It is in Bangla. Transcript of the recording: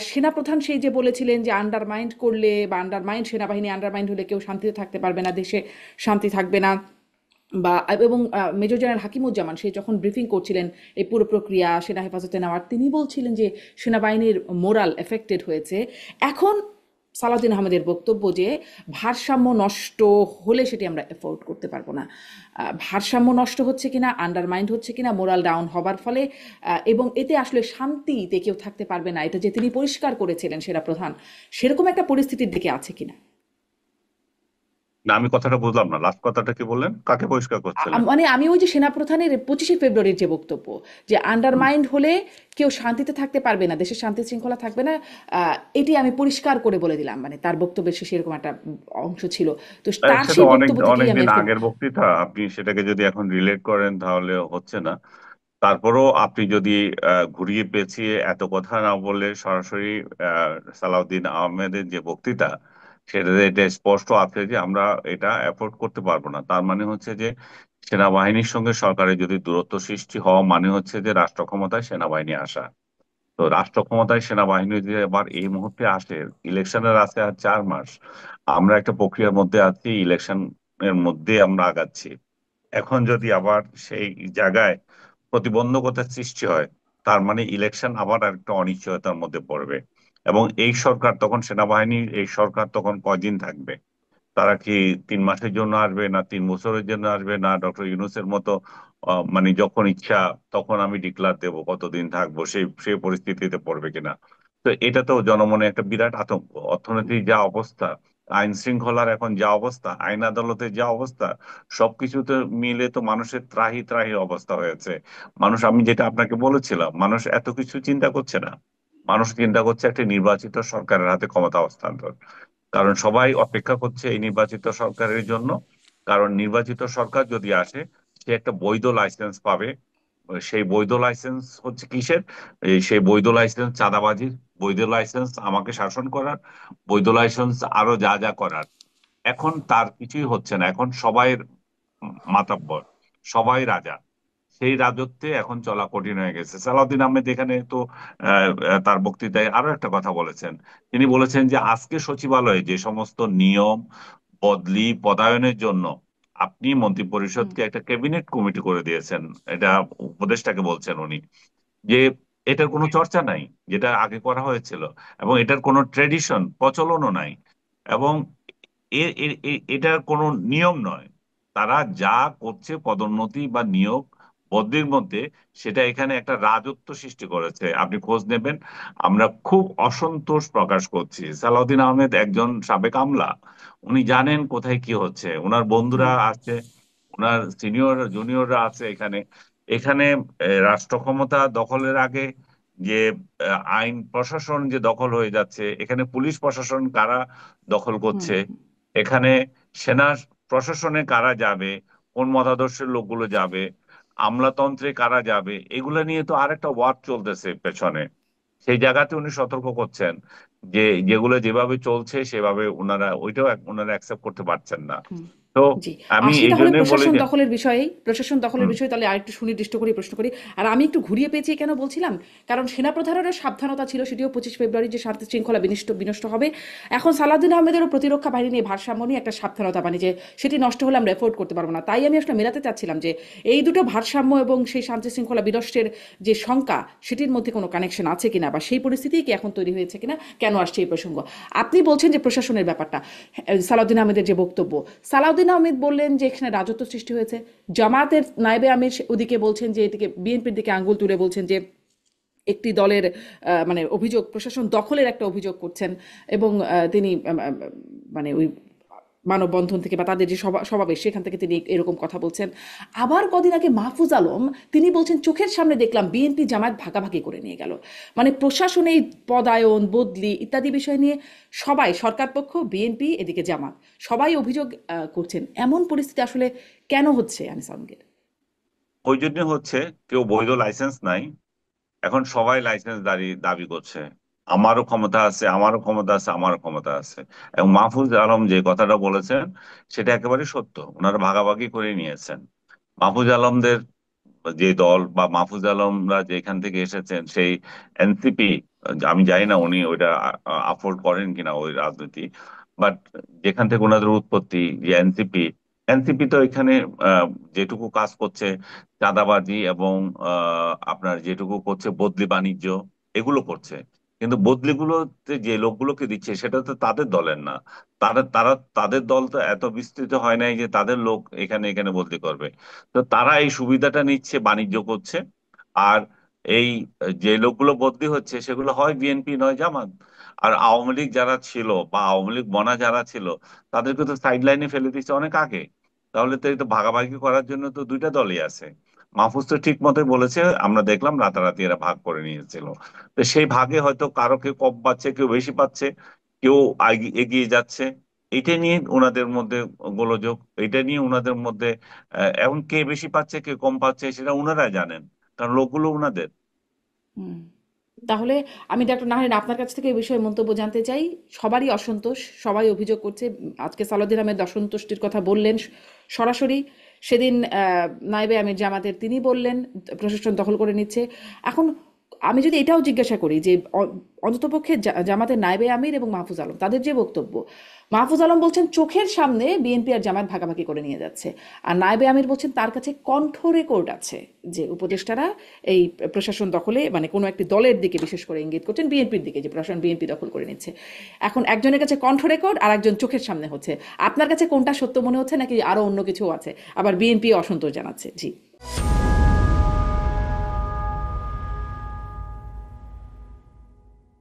সেনাপ্রধান সেই যে বলেছিলেন যে আন্ডারমাইন্ড করলে বা আন্ডারমাইন্ড সেনাবাহিনী আন্ডারমাইন্ড হলে কেউ শান্তিতে থাকতে পারবে না, দেশে শান্তি থাকবে না। বা এবং মেজর জেনারেল হাকিমুজ্জামান সেই যখন ব্রিফিং করছিলেন এই পুরো প্রক্রিয়া সেনা হেফাজতে নেওয়ার, তিনি বলছিলেন যে সেনাবাহিনীর মোরাল এফেক্টেড হয়েছে। এখন সালাউদ্দিন আহমেদের বক্তব্য যে ভারসাম্য নষ্ট হলে সেটি আমরা এফোর্ড করতে পারবো না। ভারসাম্য নষ্ট হচ্ছে কিনা, আন্ডারমাইন্ড হচ্ছে কিনা মোরাল ডাউন হবার ফলে, এবং এতে আসলে শান্তিতে কেউ থাকতে পারবে না, এটা যে তিনি পরিষ্কার করেছিলেন সেনা প্রধান, সেরকম একটা পরিস্থিতির দিকে আছে কিনা। না, আমি কথাটা বুঝলাম না, লাস্ট কথাটা কি বললেন, কাকে পরিষ্কার করছিলেন? মানে আমি ওই যে সেনাপ্রধানের 25শে ফেব্রুয়ারির যে বক্তব্য, যে হুম। আন্ডারমাইন্ড হলে কেউ শান্তিতে থাকতে পারবে না, দেশের শান্তি শৃঙ্খলা থাকবে না, এটি আমি পরিষ্কার করে বলে দিলাম, মানে তার বক্তব্যের শেষে এরকম একটা অংশ ছিল। তো তার সেটা সেই অনেক বক্তব্য থেকেই আমি অনেকদিন আসলে। আগের বক্তৃতা, আপনি সেটাকে যদি এখন রিলেট করেন তাহলে হচ্ছে না। তারপরও আপনি যদি ঘুরিয়ে পেঁচিয়ে এত কথা না বলে সরাসরি সালাউদ্দিন আহমেদের যে বক্তৃতা, সেটাতে এটা স্পষ্ট আছে যে আমরা এটা অ্যাফোর্ড করতে পারবো না। তার মানে হচ্ছে যে সেনাবাহিনীর সঙ্গে সরকারের যদি দূরত্ব সৃষ্টি হওয়া মানে হচ্ছে যে রাষ্ট্র ক্ষমতায় সেনাবাহিনী আসা। তো রাষ্ট্র ক্ষমতায় সেনাবাহিনী যদি এবার এই মুহূর্তে আসে, ইলেকশনের আছে আর 4 মাস, আমরা একটা প্রক্রিয়ার মধ্যে আছি, ইলেকশন এর মধ্যে আমরা আগাচ্ছি। এখন যদি আবার সেই জায়গায় প্রতিবন্ধকতার সৃষ্টি হয়, তার মানে ইলেকশন আবার একটা অনিশ্চয়তার মধ্যে পড়বে। এবং এই সরকার তখন, সেনাবাহিনীর এই সরকার তখন কয়দিন থাকবে? তারা কি 3 মাসের জন্য আসবে, না 3 বছরের জন্য আসবে, না ডক্টর ইউনূসের মতো মানে যখন ইচ্ছা তখন আমি ডিক্লার দেব কতদিন থাকবো, সেই সেই পরিস্থিতিতে পড়বে কিনা? তো এটা তো জনমনে একটা বিরাট আতঙ্ক। অর্থনীতির যা অবস্থা, আইন শৃঙ্খলার এখন যা অবস্থা, আইন আদালতের যা অবস্থা, সবকিছুতে মিলে তো মানুষের ত্রাহি ত্রাহি অবস্থা হয়েছে। মানুষ, আমি যেটা আপনাকে বলেছিলাম, মানুষ এত কিছু চিন্তা করছে না। মানুষ চিন্তা করছে একটা নির্বাচিত সরকারের হাতে ক্ষমতা হস্তান্তর। কারণ সবাই অপেক্ষা করছে এই নির্বাচিত সরকারের জন্য। কারণ নির্বাচিত সরকার যদি আসে, সে একটা বৈধ লাইসেন্স পাবে। সেই বৈধ লাইসেন্স হচ্ছে কিসের? সেই বৈধ লাইসেন্স চাঁদাবাজির, বৈধ লাইসেন্স আমাকে শাসন করার, বৈধ লাইসেন্স আরো যা যা করার। এখন তার কিছুই হচ্ছে না, এখন সবাই মাতাব্বর, সবাই রাজা। সেই রাজত্বে এখন চলা কঠিন হয়ে গেছে। সালাউদ্দিন আহমেদ এখানে তো তার বক্তৃতায় আরো একটা কথা বলেছেন। তিনি বলেছেন যে আজকে সচিবালয়ে যে সমস্ত নিয়ম, বদলি, পদায়নের জন্য আপনি হুম। মন্ত্রিপরিষদকে একটা ক্যাবিনেট কমিটি করে দিয়েছেন, এটা উপদেষ্টাকে বলছেন উনি, যে এটার কোনো চর্চা নাই, যেটা আগে করা হয়েছিল। এবং এটার কোনো ট্রেডিশন, প্রচলনও নাই। এবং এটার কোনো নিয়ম নয়। তারা যা করছে পদোন্নতি বা নিয়োগ বদলির মধ্যে, সেটা এখানে একটা রাজত্ব সৃষ্টি করেছে। আপনি খোঁজ নেবেন, আমরা খুব অসন্তোষ প্রকাশ করছি। সালাউদ্দিন আহমেদ একজন সাবেক আমলা, উনি জানেন কোথায় কি হচ্ছে, ওনার বন্ধুরা হুম। আছে, ওনার সিনিয়র জুনিয়ররা আছে এখানে। এখানে রাষ্ট্র ক্ষমতা দখলের আগে যে আইন প্রশাসন যে দখল হয়ে যাচ্ছে, এখানে পুলিশ প্রশাসন কারা দখল হুম। করছে, এখানে সেনা প্রশাসনে কারা যাবে, কোন মতাদর্শের লোকগুলো যাবে, আমলাতন্ত্রে কারা যাবে, এগুলো নিয়ে তো আরেকটা ওয়ার চলতেছে পেছনে। সেই জায়গাতে উনি সতর্ক করছেন যে যেগুলো যেভাবে চলছে সেভাবে ওইটাও ওনারা অ্যাকসেপ্ট করতে পারছেন না। হুম। তো জি। আমি আসি এই তাহলে জন্যই বলি প্রশাসন যে দখলের বিষয়েই। প্রশাসন দখলের হুম, বিষয়ে তাহলে আরেকটু সুনির্দিষ্ট করে প্রশ্ন করি। আর আমি একটু ঘুরিয়ে পেঁচিয়ে কেন বলছিলাম? কারণ সেনাপ্রধানেরও সাবধানতা ছিল, সেটিও 25 ফেব্রুয়ারি, যে শান্তি শৃঙ্খলা বিনষ্ট হবে। এখন সালাউদ্দিন আহমেদেরও প্রতিরক্ষা বাহিনী নিয়ে ভারসাম্য নিয়ে একটা সাবধানতা, মানে যে সেটি নষ্ট হলে আমরা এফোর্ড করতে পারবো না। তাই আমি আসলে মেলাতে চাচ্ছিলাম যে এই দুটো ভারসাম্য এবং সেই শান্তি শৃঙ্খলা বিনষ্টের যে শঙ্কা, সেটির মধ্যে কোনো কানেকশন আছে কিনা, বা সেই পরিস্থিতিই কি এখন তৈরি হয়েছে কিনা, কেন আসছে এই প্রসঙ্গ। আপনি বলছেন যে প্রশাসনের ব্যাপারটা, সালাউদ্দিন আহমেদের যে বক্তব্য, সালাউদ্দিন আহমেদ বললেন যে এখানে রাজত্ব সৃষ্টি হয়েছে। জামাতের নায়েবে আমির ওদিকে বলছেন যে, এদিকে বিএনপির দিকে আঙ্গুল তুলে বলছেন যে একটি দলের মানে অভিযোগ, প্রশাসন দখলের একটা অভিযোগ করছেন। এবং তিনি মানে ওই মানববন্ধন থেকে বা তাদের যে সমাবেশ, সেখান থেকে তিনি এরকম কথা বলছেন। আবার কদিন আগে মাহফুজ আলম, তিনি বলছেন চোখের সামনে দেখলাম বিএনপি জামায়াত ভাগাভাগি করে নিয়ে গেল। মানে প্রশাসনে এই পদায়ন, বদলি ইত্যাদি বিষয় নিয়ে সবাই, সরকার পক্ষ, বিএনপি, এদিকে জামাত, সবাই অভিযোগ করছেন। এমন পরিস্থিতি আসলে কেন হচ্ছে আনিস আলমগীর? ওই জন্য হচ্ছে, কেউ বৈধ লাইসেন্স নাই, এখন সবাই লাইসেন্স দাঁড়ি দাবি করছে। আমারও ক্ষমতা আছে, আমারও ক্ষমতা আছে, আমারও ক্ষমতা আছে। এবং মাহফুজ আলম যে কথাটা বলেছেন, সেটা একেবারে সত্য, ওনারা ভাগাভাগি করে নিয়েছেন। মাহফুজ আলমদের যে দল বা মাহফুজ আলমরা যেখান থেকে এসেছেন সেই এনসিপি, আমি জানি না উনি ওইটা আফোর্ড করেন কিনা ওই রাজনীতি, বাট যেখান থেকে ওনাদের উৎপত্তি, যে এনসিপি, এনসিপি তো এখানে আহ, যেটুকু কাজ করছে চাঁদাবাজি এবং আপনার যেটুকু করছে বদলি বাণিজ্য, এগুলো করছে। কিন্তু বদলিগুলোতে যে লোকগুলোকে দিচ্ছে সেটা তো তাদের দলের না। তারা তারা তাদের দল তো এত বিস্তৃত হয় নাই যে তাদের লোক এখানে এখানে বদলি করবে। তো তারা এই সুবিধাটা নিচ্ছে, বাণিজ্য করছে। আর এই যে লোকগুলো বদলি হচ্ছে সেগুলো হয় বিএনপি নয় জামাত। আর আওয়ামী লীগ যারা ছিল বা আওয়ামী লীগ বনা যারা ছিল তাদেরকে তো সাইড লাইনে ফেলে দিচ্ছে অনেক আগে। তাহলে তো এই তো ভাগাভাগি করার জন্য তো দুইটা দলই আছে। মাহফুজ তো ঠিক মতোই বলেছে, আমরা দেখলাম রাতারাতি এরা ভাগ করে নিয়েছিল। তো সেই ভাগে হয়তো কারো কেউ কম পাচ্ছে, কেউ বেশি পাচ্ছে, কেউ এগিয়ে যাচ্ছে। এটা নিয়ে ওনাদের মধ্যে গোলযোগ, এটা নিয়ে ওনাদের মধ্যে এখন কে বেশি পাচ্ছে কে কম পাচ্ছে সেটা ওনারা জানেন, কারণ লোকগুলো ওনাদের। হুম। তাহলে আমি ডক্টর নাহারিন আপনার কাছ থেকে এই বিষয়ে মন্তব্য জানতে চাই। সবারই অসন্তোষ, সবাই অভিযোগ করছে। আজকে সালাউদ্দিন আহমেদ অসন্তুষ্টির কথা বললেন সরাসরি। সেদিন নায়েবে আমির জামাতের তিনি বললেন প্রশাসন দখল করে নিচ্ছে। এখন আমি যদি এটাও জিজ্ঞাসা করি যে অন্ততপক্ষে জামাতের নায়েবে আমির এবং মাহফুজ আলম তাদের যে বক্তব্য, মাহফুজ আলম বলছেন চোখের সামনে বিএনপি আর জামাত ভাগাভাগি করে নিয়ে যাচ্ছে, আর নায়েবে আমির বলছেন তার কাছে কণ্ঠ রেকর্ড আছে যে উপদেষ্টারা এই প্রশাসন দখলে মানে কোনো একটি দলের দিকে বিশেষ করে ইঙ্গিত করছেন, বিএনপির দিকে, যে প্রশাসন বিএনপি দখল করে নিচ্ছে। এখন একজনের কাছে কণ্ঠ রেকর্ড আর একজন চোখের সামনে হচ্ছে, আপনার কাছে কোনটা সত্য মনে হচ্ছে নাকি আরো অন্য কিছু আছে, আবার বিএনপি অসন্তোষ জানাচ্ছে? জি।